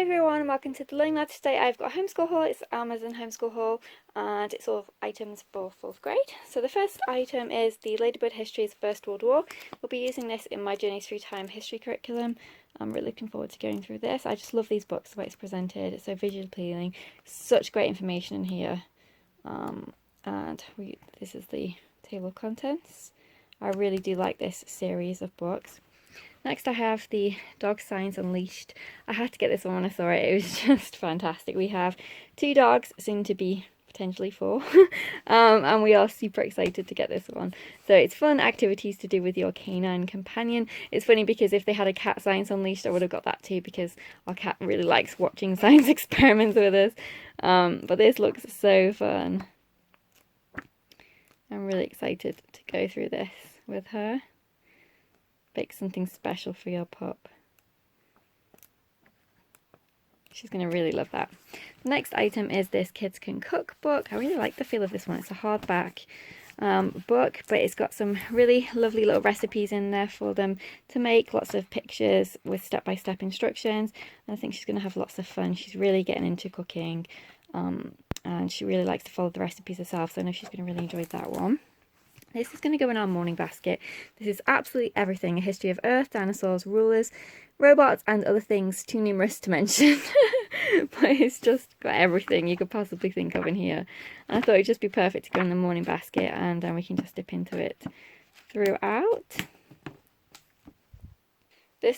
everyone, and welcome to the Learning Ladder. Today I've got a homeschool haul. It's Amazon homeschool haul and it's all items for 4th grade. So the first item is the Ladybird History's First World War. We'll be using this in my Journeys Through Time history curriculum. I'm really looking forward to going through this. I just love these books, the way it's presented. It's so visually appealing. Such great information in here. This is the table of contents. I really do like this series of books. Next I have the Dog Science Unleashed. I had to get this one when I saw it. It was just fantastic. We have 2 dogs, soon to be potentially 4, and we are super excited to get this one. So it's fun activities to do with your canine companion. It's funny because if they had a Cat Science Unleashed, I would have got that too, because our cat really likes watching science experiments with us. But this looks so fun. I'm really excited to go through this with her. Pick something special for your pup. She's going to really love that. The next item is this Kids Can Cook book. I really like the feel of this one. It's a hardback book, but it's got some really lovely little recipes in there for them to make. Lots of pictures with step-by-step instructions. And I think she's going to have lots of fun. She's really getting into cooking, and she really likes to follow the recipes herself, so I know she's going to really enjoy that one. This is going to go in our morning basket. This is absolutely everything. A history of Earth, dinosaurs, rulers, robots, and other things too numerous to mention. But it's just got everything you could possibly think of in here. And I thought it'd just be perfect to go in the morning basket, and then we can just dip into it throughout.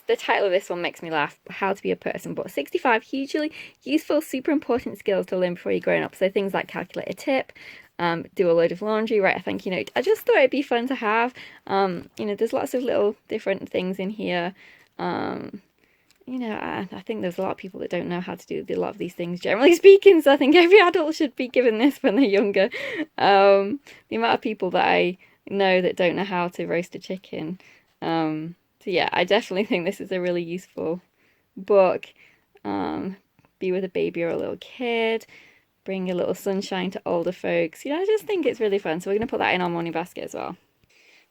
The title of this one makes me laugh. How to be a person. But 65 hugely useful, super important skills to learn before you're growing up. So things like calculate a tip, do a load of laundry, write a thank you note. I just thought it'd be fun to have. There's lots of little different things in here. I think there's a lot of people that don't know how to do a lot of these things, generally speaking. So I think every adult should be given this when they're younger. The amount of people that I know that don't know how to roast a chicken. So yeah, I definitely think this is a really useful book. Be with a baby or a little kid. Bring a little sunshine to older folks. I just think it's really fun. So we're going to put that in our morning basket as well.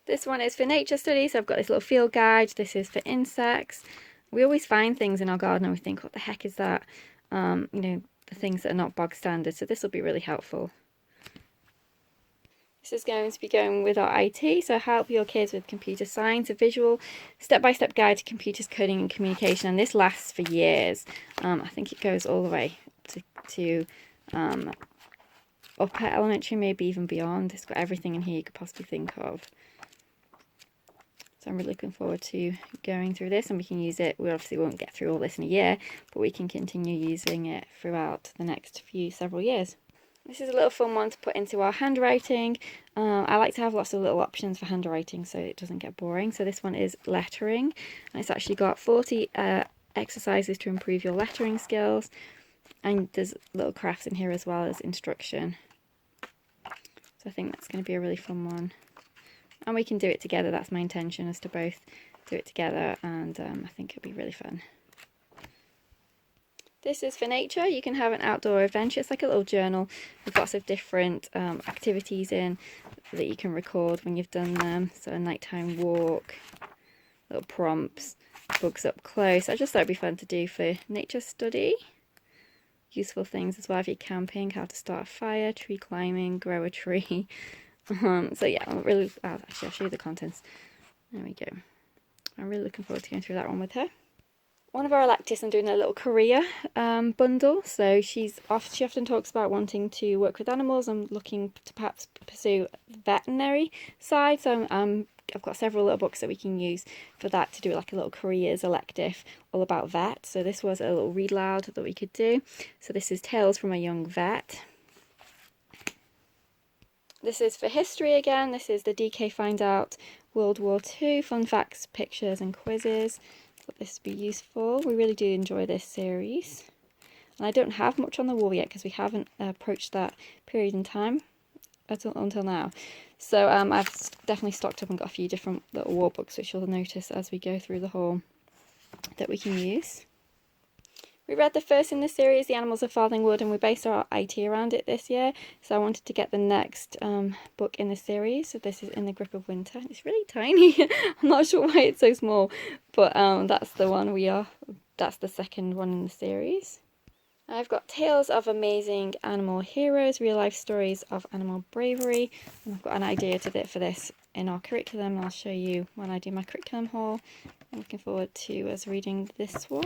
This one is for nature study. So I've got this little field guide. This is for insects. We always find things in our garden and we think, what the heck is that? The things that are not bog standard. So this will be really helpful. This is going to be going with our IT, so help your kids with computer science, a visual step-by-step guide to computers, coding and communication, and this lasts for years. I think it goes all the way to upper elementary, maybe even beyond. It's got everything in here you could possibly think of. So I'm really looking forward to going through this, and we can use it. We obviously won't get through all this in a year, but we can continue using it throughout the next several years. This is a little fun one to put into our handwriting. I like to have lots of little options for handwriting so it doesn't get boring. So this one is lettering, and it's actually got 40 exercises to improve your lettering skills. And there's little crafts in here as well as instruction. So I think that's going to be a really fun one. And we can do it together. That's my intention, is to both do it together, and I think it'll be really fun. This is for nature. You can have an outdoor adventure. It's like a little journal with lots of different activities in that you can record when you've done them. So a nighttime walk, little prompts, bugs up close. I just thought it'd be fun to do for nature study. Useful things as well if you're camping, how to start a fire, tree climbing, grow a tree. So yeah, actually I'll show you the contents. There we go. I'm really looking forward to going through that one with her. One of our electives, I'm doing a little career bundle. So she often talks about wanting to work with animals. I'm looking to perhaps pursue the veterinary side. So I've got several little books that we can use for that, to do like a little careers elective all about vet. So this was a little read loud that we could do. So this is Tales from a Young Vet. This is for history again. This is the DK Find Out World War II, fun facts, pictures and quizzes. Thought this would be useful. We really do enjoy this series. And I don't have much on the war yet because we haven't approached that period in time until now. So I've definitely stocked up and got a few different little war books, which you'll notice as we go through the haul, that we can use. We read the first in the series, The Animals of Farthing Wood, and we based our IT around it this year. So I wanted to get the next book in the series. So this is In the Grip of Winter. It's really tiny. I'm not sure why it's so small, but that's the one we are that's the second one in the series. I've got Tales of Amazing Animal Heroes, real life stories of animal bravery. And I've got an idea for this in our curriculum. I'll show you when I do my curriculum haul. I'm looking forward to us reading this one.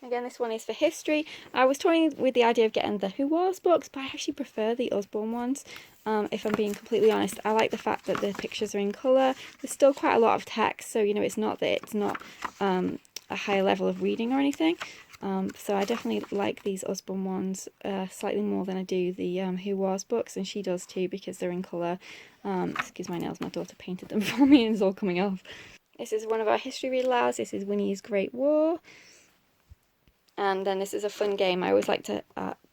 Again, this one is for history. I was toying with the idea of getting the Who Was books, but I actually prefer the Usborne ones. If I'm being completely honest, I like the fact that the pictures are in colour. There's still quite a lot of text, so you know, it's not that it's not a higher level of reading or anything. So I definitely like these Usborne ones slightly more than I do the Who Was books, and she does too because they're in colour. Excuse my nails, my daughter painted them for me and it's all coming off. This is one of our history read alouds. This is Winnie's Great War. And then this is a fun game. I always like to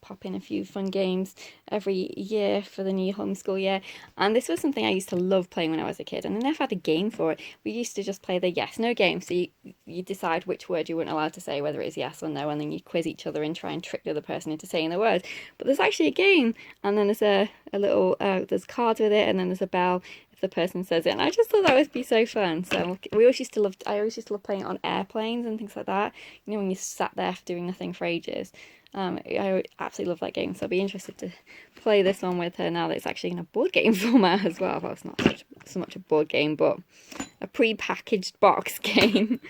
pop in a few fun games every year for the new homeschool year. And this was something I used to love playing when I was a kid. And I never had a game for it. We used to just play the yes-no game. So you decide which word you weren't allowed to say, whether it's yes or no. And then you quiz each other and try and trick the other person into saying the word. But there's actually a game. And then there's a little, there's cards with it. And then there's a bell if the person says it. And I just thought that would be so fun. So I always used to love playing it on airplanes and things like that. You know, when you sat there doing nothing for ages. I absolutely love that game, so I'll be interested to play this one with her now that it's actually in a board game format as well. Well, it's not so much a board game, but a pre-packaged box game.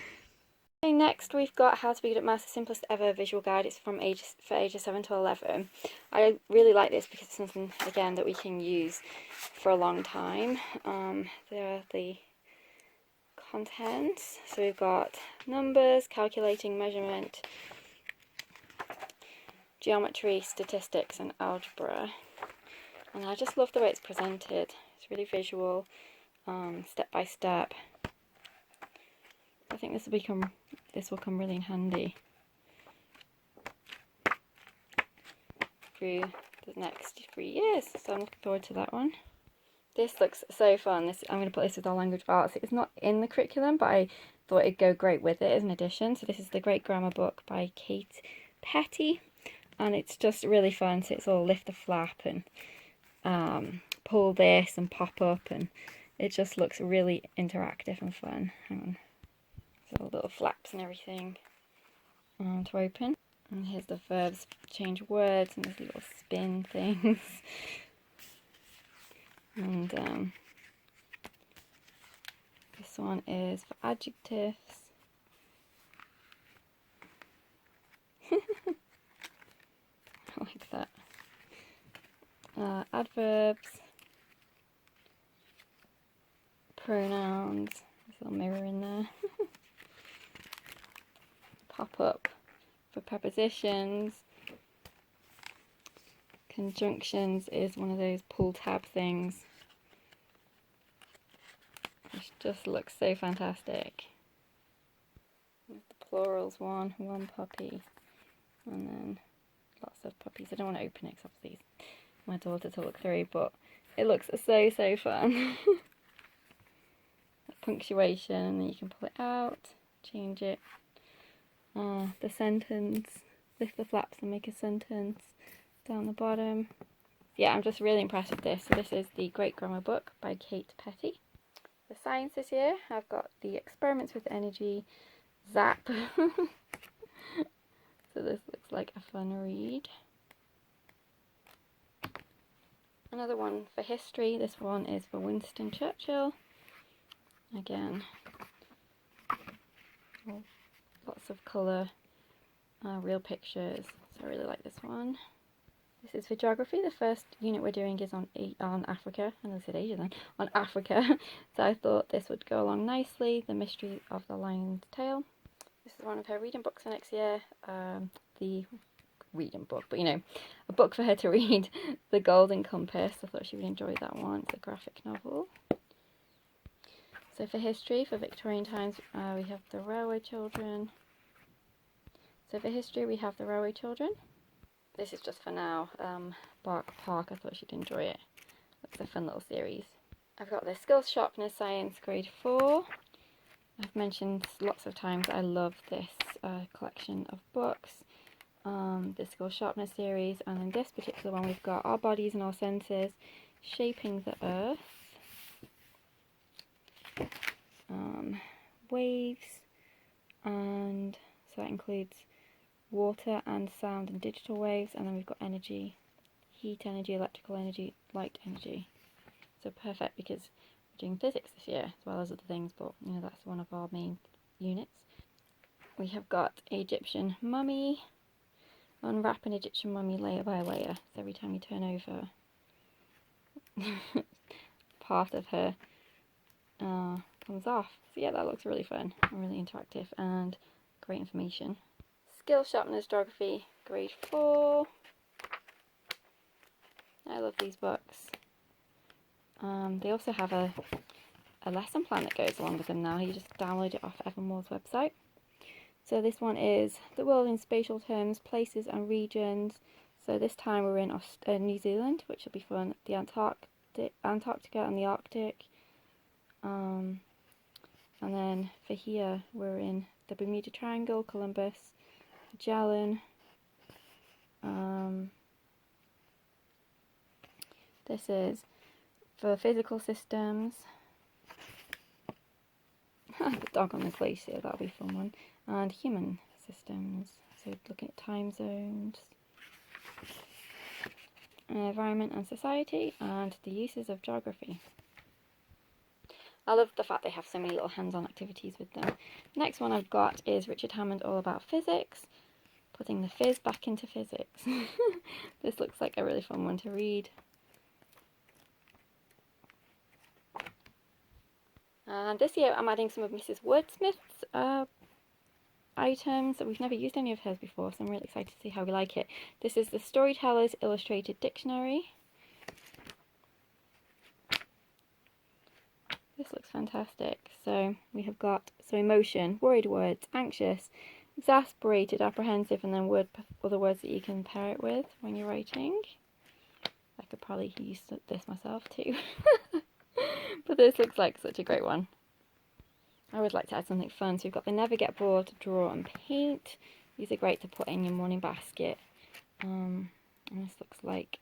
Okay, next we've got How to Be Good at Maths, the simplest ever visual guide. It's for ages 7 to 11. I really like this because it's something, again, that we can use for a long time. There are the contents. So we've got numbers, calculating, measurement, geometry, statistics and algebra, and I just love the way it's presented. It's really visual, step by step. I think this will come really in handy through the next 3 years, so I'm looking forward to that one. This looks so fun. I'm going to put this with our language of arts. It's not in the curriculum, but I thought it'd go great with it as an addition. So this is the Great Grammar Book by Kate Petty. And it's just really fun. So it's all lift the flap and pull this and pop up, and it just looks really interactive and fun. Hang on. So all little flaps and everything to open. And here's the verbs, change words, and there's little spin things. And this one is for adjectives. I like that. Adverbs, pronouns, there's a little mirror in there. Pop up for prepositions. Conjunctions is one of those pull tab things, which just looks so fantastic. There's the plurals one puppy, and then lots of puppies. I don't want to open it because obviously my daughter to look through, but it looks so fun. Punctuation, and then you can pull it out, change it. The sentence, lift the flaps and make a sentence down the bottom. Yeah, I'm just really impressed with this. So this is the Great Grammar Book by Kate Petty. The science this year, I've got the Experiments with Energy, Zap. So this looks like a fun read. Another one for history. This one is for Winston Churchill. Again, lots of colour, real pictures. So I really like this one. This is for geography. The first unit we're doing is on Africa. I said Asia then. On Africa. So I thought this would go along nicely. The Mystery of the Lion's Tail. This is one of her reading books for next year. The reading book, but you know, a book for her to read. The Golden Compass. I thought she would enjoy that one. It's a graphic novel. So for history, for Victorian times, we have the Railway Children. So for history, we have the Railway Children. This is just for now. Bark Park. I thought she'd enjoy it. Looks a fun little series. I've got the Skills Sharpness Science Grade 4. I've mentioned lots of times I love this collection of books. The Skills Sharpness series, and in this particular one we've got Our Bodies and Our Senses, Shaping the Earth, Waves, and So that includes water and sound and digital waves, and then we've got energy, heat energy, electrical energy, light energy. So perfect because we're doing physics this year as well as other things, but you know, that's one of our main units. We have got Egyptian mummy. Unwrap an Egyptian mummy layer by layer. So every time you turn over, part of her comes off. So yeah, that looks really fun and really interactive and great information. Skill Sharpeners Geography, grade 4. I love these books. They also have a lesson plan that goes along with them now. You just download it off Evermore's website. So this one is the world in spatial terms, places and regions. So this time we're in New Zealand, which will be fun. The Antarctica and the Arctic. And then for here we're in the Bermuda Triangle, Columbus, Magellan. This is for physical systems. The dog on the glacier, that'll be a fun one. And human systems, so looking at time zones, environment and society, and the uses of geography. I love the fact they have so many little hands-on activities with them. Next one I've got is Richard Hammond, All About Physics, putting the fizz back into physics. This looks like a really fun one to read. And this year I'm adding some of Mrs. Wordsmith's items. We've never used any of hers before, so I'm really excited to see how we like it. This is the Storyteller's Illustrated Dictionary. This looks fantastic. So we have got emotion, worried words, anxious, exasperated, apprehensive, and then other words that you can pair it with when you're writing. I could probably use this myself too. But this looks like such a great one. I would like to add something fun. So we've got the Never Get Bored, Draw and Paint. These are great to put in your morning basket. And this looks like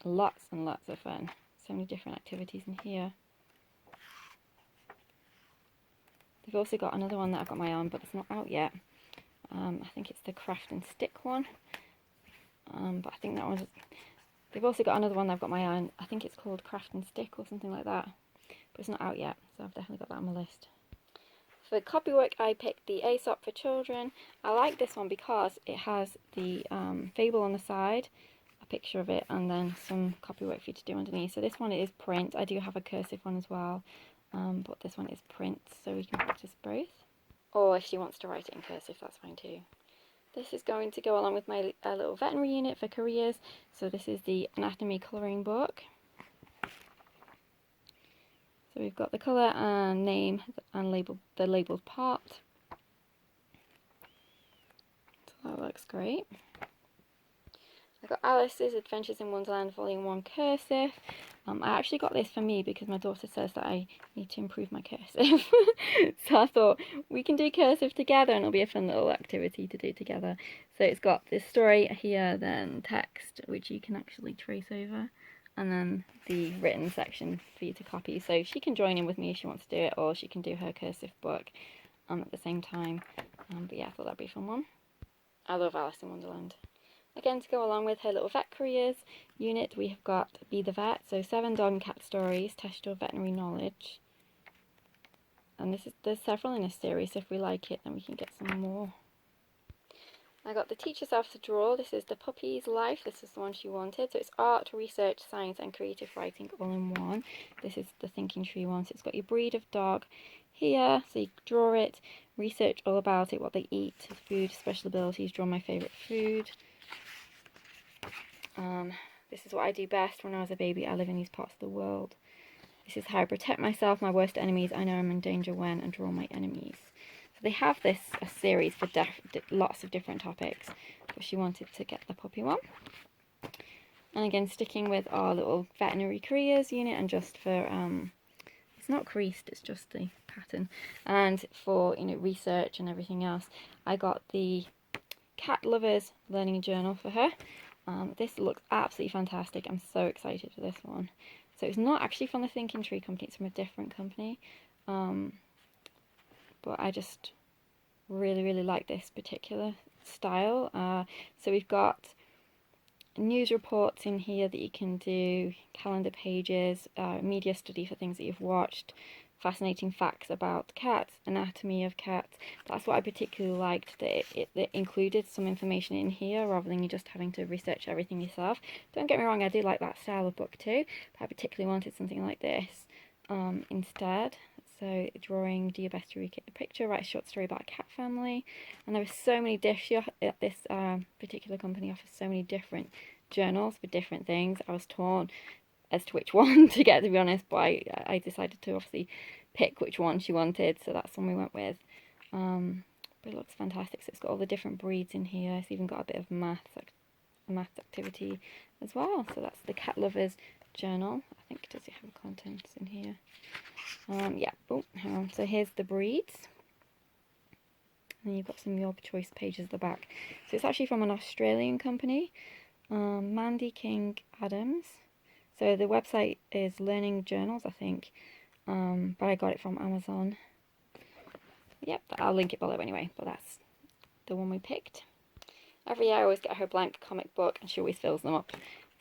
lots and lots of fun. So many different activities in here. They've also got another one that I've got my eye on, but it's not out yet. I think it's the Craft and Stick one. But I think that one's... They've also got another one that I've got my eye on. I think it's called Craft and Stick or something like that. But it's not out yet, so I've definitely got that on my list. For copywork, I picked the Aesop for Children. I like this one because it has the fable on the side, a picture of it, and then some copywork for you to do underneath. So this one is print. I do have a cursive one as well, but this one is print, so we can practice both. Or if she wants to write it in cursive, that's fine too. This is going to go along with my little veterinary unit for careers. So this is the anatomy colouring book. So we've got the colour and name and the labelled part. So that looks great. I've got Alice's Adventures in Wonderland Volume 1 cursive. I actually got this for me because my daughter says that I need to improve my cursive. So I thought we can do cursive together and it'll be a fun little activity to do together. So it's got this story here, then text, which you can actually trace over, and then the written section for you to copy. So she can join in with me if she wants to do it, or she can do her cursive book at the same time. But yeah, I thought that'd be a fun one. I love Alice in Wonderland. Again, to go along with her little vet careers unit, we have got Be the Vet, so 7 dog and cat stories, test your veterinary knowledge. And there's several in this series, so if we like it, then we can get some more. I got the Teach Yourself to Draw. This is the Puppy's Life. This is the one she wanted. So it's art, research, science, and creative writing all in one. This is the Thinking Tree one. So it's got your breed of dog here, so you draw it, research all about it, what they eat, food, special abilities, draw my favourite food. This is what I do best when I was a baby. I live in these parts of the world. This is how I protect myself, my worst enemies. I know I'm in danger when, and draw my enemies. So they have a series for lots of different topics, but she wanted to get the puppy one. And again, sticking with our little veterinary careers unit, and just for it's not creased, it's just the pattern. And for research and everything else, I got the Cat Lovers Learning Journal for her. This looks absolutely fantastic. I'm so excited for this one. So it's not actually from the Thinking Tree company, it's from a different company. But I just Really like this particular style. So we've got news reports in here that you can do, calendar pages, media study for things that you've watched, fascinating facts about cats, anatomy of cats. That's what I particularly liked, that it included some information in here rather than you just having to research everything yourself. Don't get me wrong, I do like that style of book too, but I particularly wanted something like this instead. So drawing, do your best to recreate the picture, write a short story about a cat family. And there were so many this particular company offers so many different journals for different things. I was torn as to which one to get, to be honest, but I decided to obviously pick which one she wanted, so that's the one we went with. But it looks fantastic. So it's got all the different breeds in here. It's even got a bit of math activity as well. So that's the Cat Lovers Journal. I think, does it have contents in here? Yeah. Oh, hang on. So here's the breeds. And you've got some of your choice pages at the back. So it's actually from an Australian company, Mandy King Adams. So the website is Learning Journals, I think, but I got it from Amazon. Yep, I'll link it below anyway, but that's the one we picked. Every year I always get her a blank comic book and she always fills them up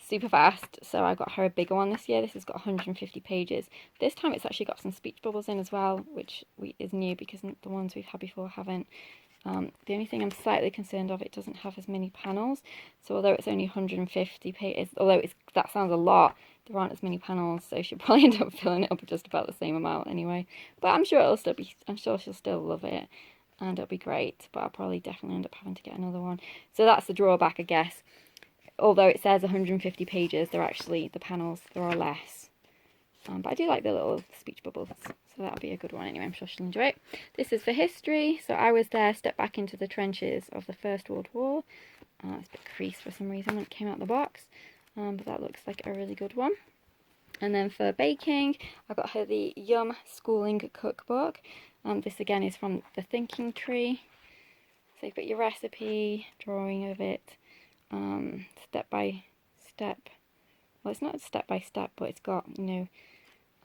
super fast, so I got her a bigger one this year. This has got 150 pages. This time it's actually got some speech bubbles in as well, which is new because the ones we've had before haven't. The only thing I'm slightly concerned of, it doesn't have as many panels, so although it's only 150 pages, although that sounds a lot, there aren't as many panels, so she'll probably end up filling it up just about the same amount anyway. But I'm sure she'll still love it, and it'll be great, but I'll probably definitely end up having to get another one. So that's the drawback, I guess. Although it says 150 pages, they're actually, the panels, there are less. But I do like the little speech bubbles, so that'll be a good one anyway. I'm sure she'll enjoy it. This is for history. So I was there, stepped back into the trenches of the First World War. It's a bit creased for some reason when it came out of the box, but that looks like a really good one. And then for baking, I got her the Yum Schooling Cookbook. This again is from the Thinking Tree. So you've got your recipe, drawing of it, step by step. Well, it's not step by step, but it's got, you know,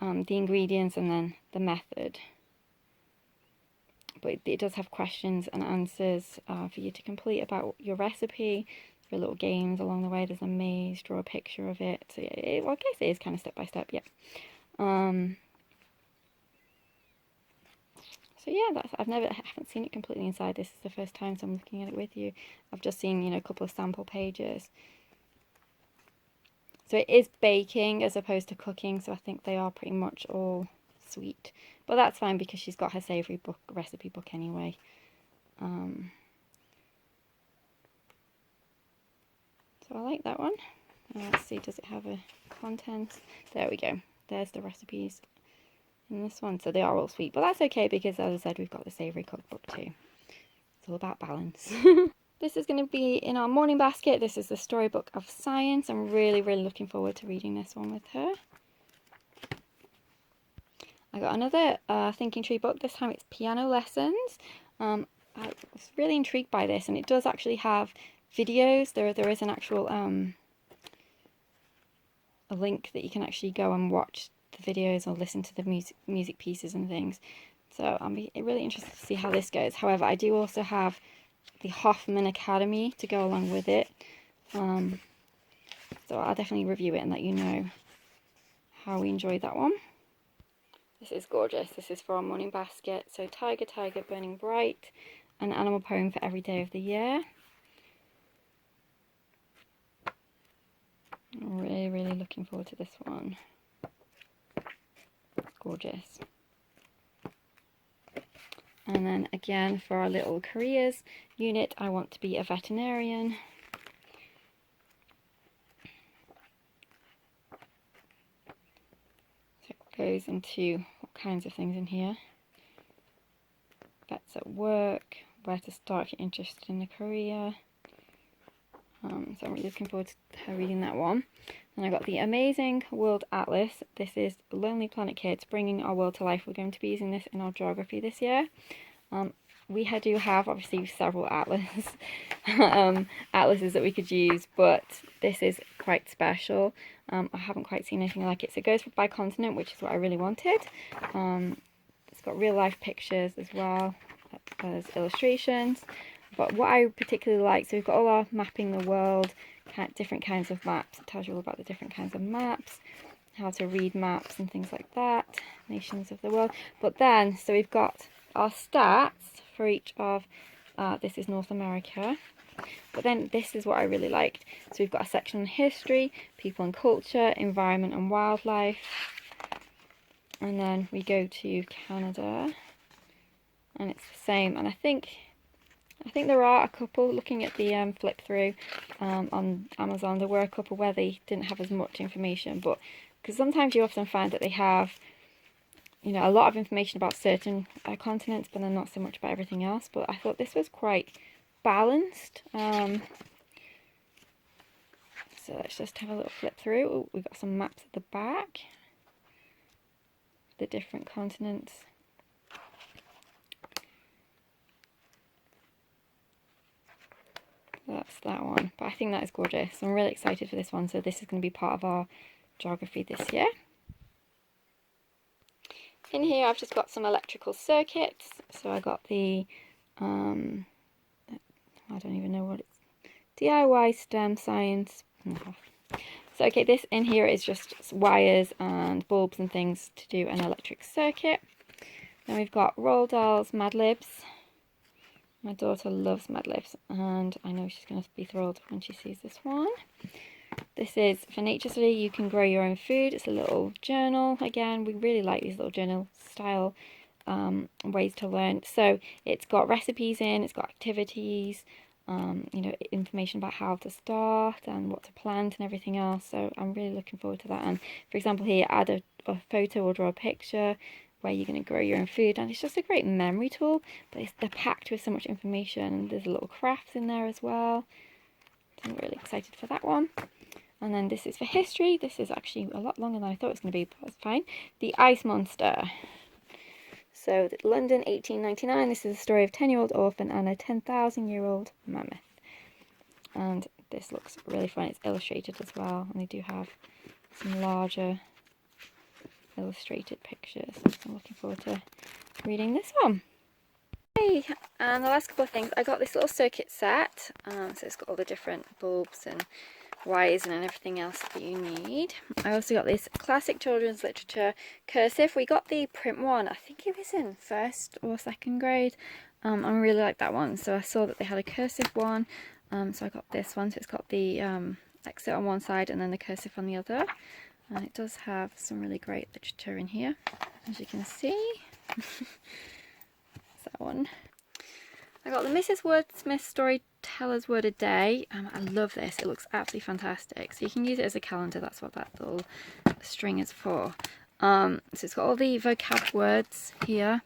the ingredients and then the method. But it does have questions and answers for you to complete about your recipe. There are little games along the way. There's a maze, draw a picture of it. So yeah, well, I guess it is kind of step by step, yeah. So yeah, I haven't seen it completely inside. This is the first time, so I'm looking at it with you. I've just seen, you know, a couple of sample pages. So it is baking as opposed to cooking, so I think they are pretty much all sweet. But that's fine because she's got her savoury recipe book anyway. So I like that one. Let's see, does it have a content? There we go. There's the recipes in this one. So they are all sweet, but that's okay because, as I said, we've got the savoury cookbook too. It's all about balance. This is going to be in our morning basket. This is the Storybook of Science. I'm really looking forward to reading this one with her. I got another Thinking Tree book. This time it's piano lessons. I was really intrigued by this, and it does actually have videos. There is an actual a link that you can actually go and watch the videos or listen to the music pieces and things. So I'm really interested to see how this goes. However, I do also have the Hoffman Academy to go along with it. So I'll definitely review it and let you know how we enjoyed that one. This is gorgeous. This is for our morning basket. So Tiger, Tiger, Burning Bright, an animal poem for every day of the year. I'm really looking forward to this one. Gorgeous. And then again for our little careers unit, I want to be a veterinarian. So it goes into all kinds of things in here. Vets at work, where to start if you're interested in a career. So I'm really looking forward to her reading that one. And I got the Amazing World Atlas. This is Lonely Planet Kids, Bringing Our World to Life. We're going to be using this in our geography this year. We do have obviously several atlases that we could use, but this is quite special. I haven't quite seen anything like it. So it goes by continent, which is what I really wanted. It's got real life pictures as well. as illustrations. But what I particularly like, so we've got all our mapping the world, different kinds of maps. It tells you all about the different kinds of maps, how to read maps and things like that, nations of the world. But then, so we've got our stats for each of, this is North America. But then this is what I really liked. So we've got a section on history, people and culture, environment and wildlife. And then we go to Canada, and it's the same. And I think there are a couple, looking at the flip through on Amazon, there were a couple where they didn't have as much information, but because sometimes you often find that they have, you know, a lot of information about certain continents, but then not so much about everything else. But I thought this was quite balanced. So let's just have a little flip through. Ooh, we've got some maps at the back, the different continents. That's that one, but I think that is gorgeous. I'm really excited for this one. So this is going to be part of our geography this year. In here I've just got some electrical circuits. So I got the I don't even know what it's, DIY STEM science. So okay, this in here is just wires and bulbs and things to do an electric circuit. Then we've got Roald Dahl's Mad Libs. My daughter loves Mad Libs, and I know she's going to be thrilled when she sees this one. This is for Nature Study. You can grow your own food. It's a little journal. Again, we really like these little journal style ways to learn. So it's got recipes in, it's got activities, you know, information about how to start and what to plant and everything else. So I'm really looking forward to that. And for example here, add a photo or draw a picture where you're going to grow your own food, and it's just a great memory tool, but they're packed with so much information, and there's little crafts in there as well. So I'm really excited for that one. And then this is for history. This is actually a lot longer than I thought it was going to be, but that's fine. The Ice Monster. So London 1899, this is the story of a 10-year-old orphan and a 10,000-year-old mammoth. And this looks really fun. It's illustrated as well, and they do have some larger illustrated pictures. So I'm looking forward to reading this one. Okay, and the last couple of things, I got this little circuit set. So it's got all the different bulbs and wires and everything else that you need. I also got this classic children's literature cursive. We got the print one, I think it was in 1st or 2nd grade. I really like that one, so I saw that they had a cursive one, so I got this one. So it's got the exit on one side and then the cursive on the other, and it does have some really great literature in here, as you can see. That one. I got the Mrs. Wordsmith Storyteller's Word a Day. I love this. It looks absolutely fantastic. So you can use it as a calendar. That's what that little string is for. So it's got all the vocab words here.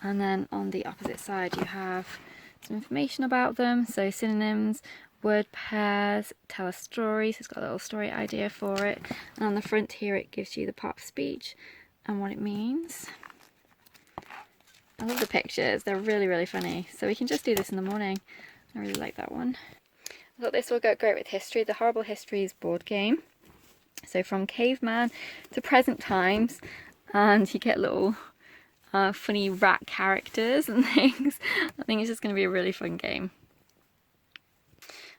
And then on the opposite side you have some information about them. So synonyms, word pairs, tell a story. So it's got a little story idea for it. And on the front here it gives you the part of speech and what it means. I love the pictures, they're really, really funny. So we can just do this in the morning. I really like that one. I thought this will go great with history, the Horrible Histories board game. So from caveman to present times, and you get little funny rat characters and things. I think it's just going to be a really fun game.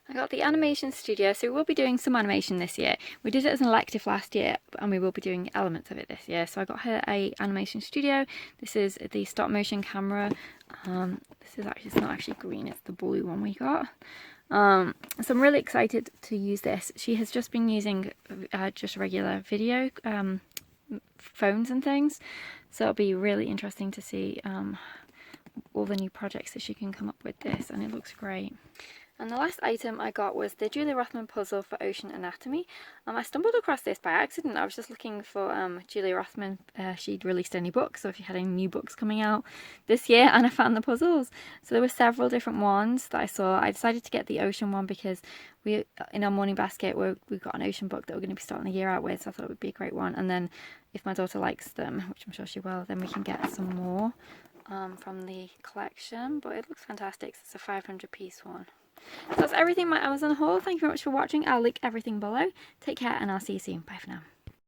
I got the animation studio, so we will be doing some animation this year. We did it as an elective last year, and we will be doing elements of it this year. So I got her a animation studio. This is the stop motion camera. This is actually, it's not actually green, it's the blue one we got. So I'm really excited to use this. She has just been using just regular video phones and things, so it'll be really interesting to see all the new projects that she can come up with this, and it looks great. And the last item I got was the Julia Rothman puzzle for ocean anatomy. I stumbled across this by accident. I was just looking for Julia Rothman. She'd released any books, so if you had any new books coming out this year, and I found the puzzles. So there were several different ones that I saw. I decided to get the ocean one because we, in our morning basket, we've got an ocean book that we're going to be starting the year out with, so I thought it would be a great one. And then if my daughter likes them, which I'm sure she will, then we can get some more from the collection. But it looks fantastic. It's a 500-piece one. So that's everything in my Amazon haul. Thank you very much for watching. I'll link everything below. Take care, and I'll see you soon. Bye for now.